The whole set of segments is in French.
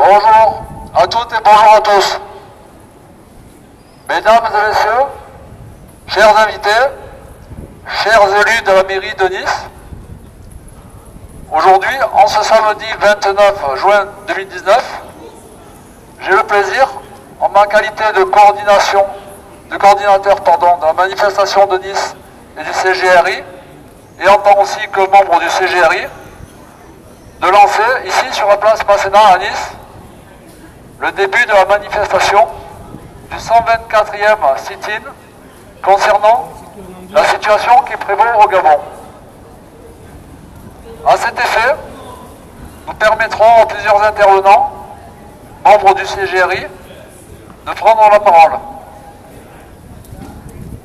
Bonjour à toutes et bonjour à tous. Mesdames et messieurs, chers invités, chers élus de la mairie de Nice, aujourd'hui, en ce samedi 29 juin 2019, j'ai le plaisir, en ma qualité de coordinateur de la manifestation de Nice et du CGRI, et en tant aussi que membre du CGRI, de lancer ici sur la place Masséna à Nice le début de la manifestation du 124e sit-in concernant la situation qui prévaut au Gabon. À cet effet, nous permettrons à plusieurs intervenants, membres du CGRI, de prendre la parole.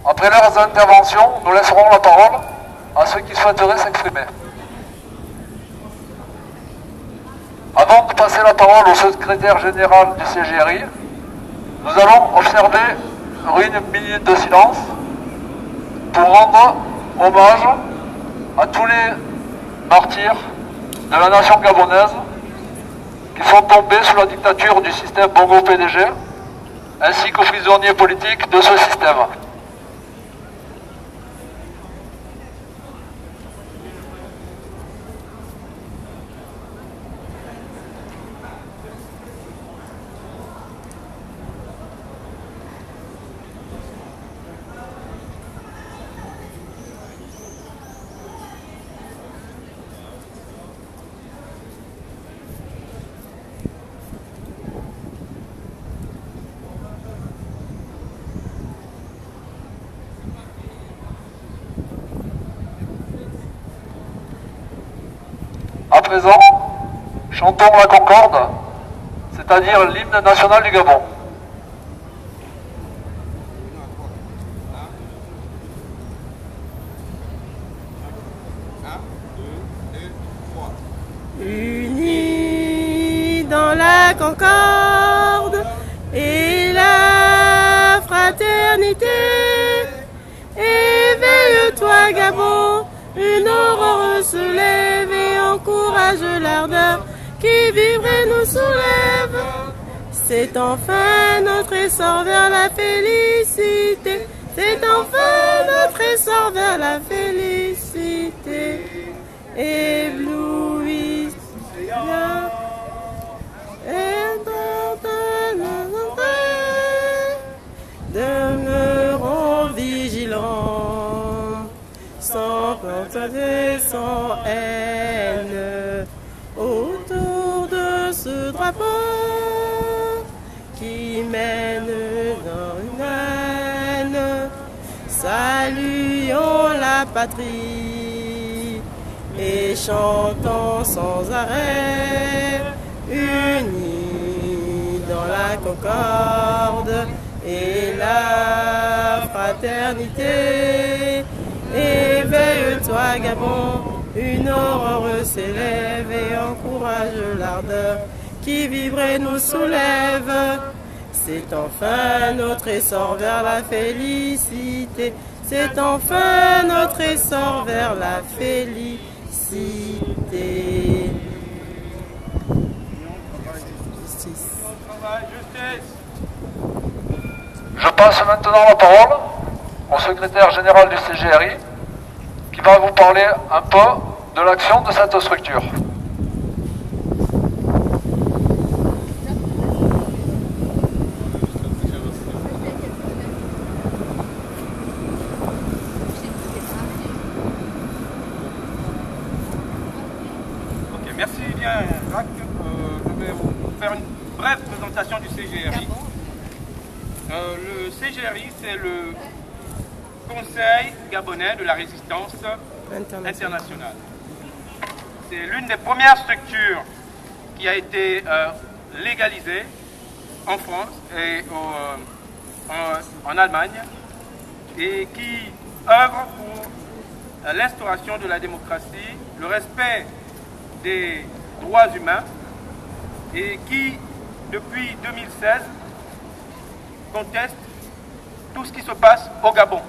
Après leurs interventions, nous laisserons la parole à ceux qui souhaiteraient s'exprimer. Avant de passer la parole au secrétaire général du CGRI, nous allons observer une minute de silence pour rendre hommage à tous les martyrs de la nation gabonaise qui sont tombés sous la dictature du système Bongo-PDG, ainsi qu'aux prisonniers politiques de ce système. À présent, chantons la Concorde, c'est-à-dire l'hymne national du Gabon. Unis dans la concorde et la fraternité, éveille-toi Gabon, une aurore se lève et encourage l'ardeur qui vivrait nous soulève. C'est enfin notre essor vers la félicité, c'est enfin notre essor vers la félicité. Éblouisse demeurons vigilants, sans peur et sans haine, autour de ce drapeau qui mène dans une haine. Saluons la patrie et chantons sans arrêt, unis dans la concorde et la fraternité. Éveille-toi Gabon, une aurore s'élève et encourage l'ardeur qui vibrait nous soulève. C'est enfin notre essor vers la félicité, c'est enfin notre essor vers la félicité. Je passe maintenant la parole au secrétaire général du CGRI qui va vous parler un peu de l'action de cette structure. Merci bien, Jacques. Je vais vous faire une brève présentation du CGRI. Le CGRI, c'est le Conseil gabonais de la résistance internationale. C'est l'une des premières structures qui a été légalisée en France et en Allemagne et qui œuvre pour l'instauration de la démocratie, le respect des droits humains et qui, depuis 2016, conteste tout ce qui se passe au Gabon,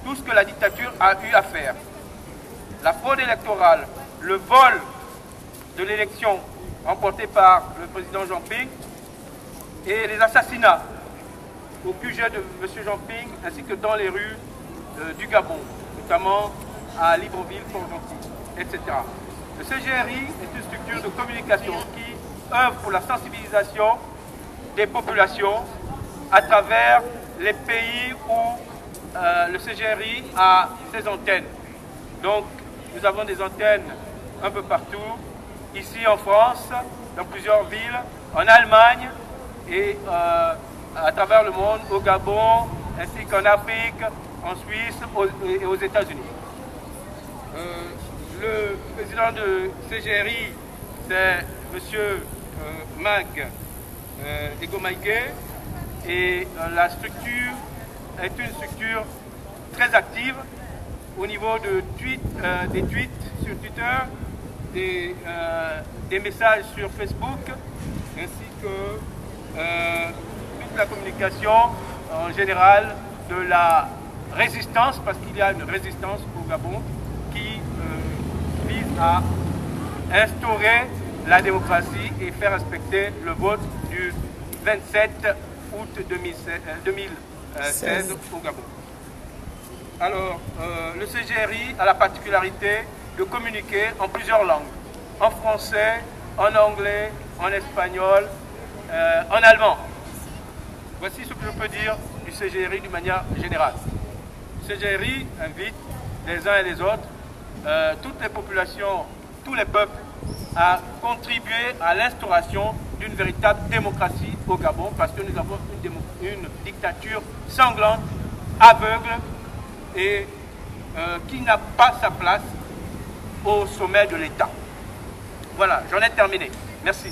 tout ce que la dictature a eu à faire. La fraude électorale, le vol de l'élection remportée par le président Jean Ping et les assassinats au QG de M. Jean Ping ainsi que dans les rues du Gabon, notamment à Libreville, Port-Gentil, etc. Le CGRI est une structure de communication qui œuvre pour la sensibilisation des populations à travers les pays où le CGRI a ses antennes. Donc, nous avons des antennes un peu partout, ici en France, dans plusieurs villes, en Allemagne et à travers le monde, au Gabon, ainsi qu'en Afrique, en Suisse et aux États-Unis. Le président de CGRI, c'est M. Mag Egomaïgué, et la structure est une structure très active au niveau de des tweets sur Twitter, des messages sur Facebook, ainsi que toute la communication en général de la résistance, parce qu'il y a une résistance au Gabon qui vise à instaurer la démocratie et faire respecter le vote du 27 août 2016 au Gabon. Alors, le CGRI a la particularité de communiquer en plusieurs langues, en français, en anglais, en espagnol, en allemand. Voici ce que je peux dire du CGRI d'une manière générale. Le CGRI invite les uns et les autres, toutes les populations, tous les peuples, à contribuer à l'instauration d'une véritable démocratie au Gabon, parce que nous avons une dictature sanglante, aveugle et qui n'a pas sa place au sommet de l'État. Voilà, j'en ai terminé. Merci.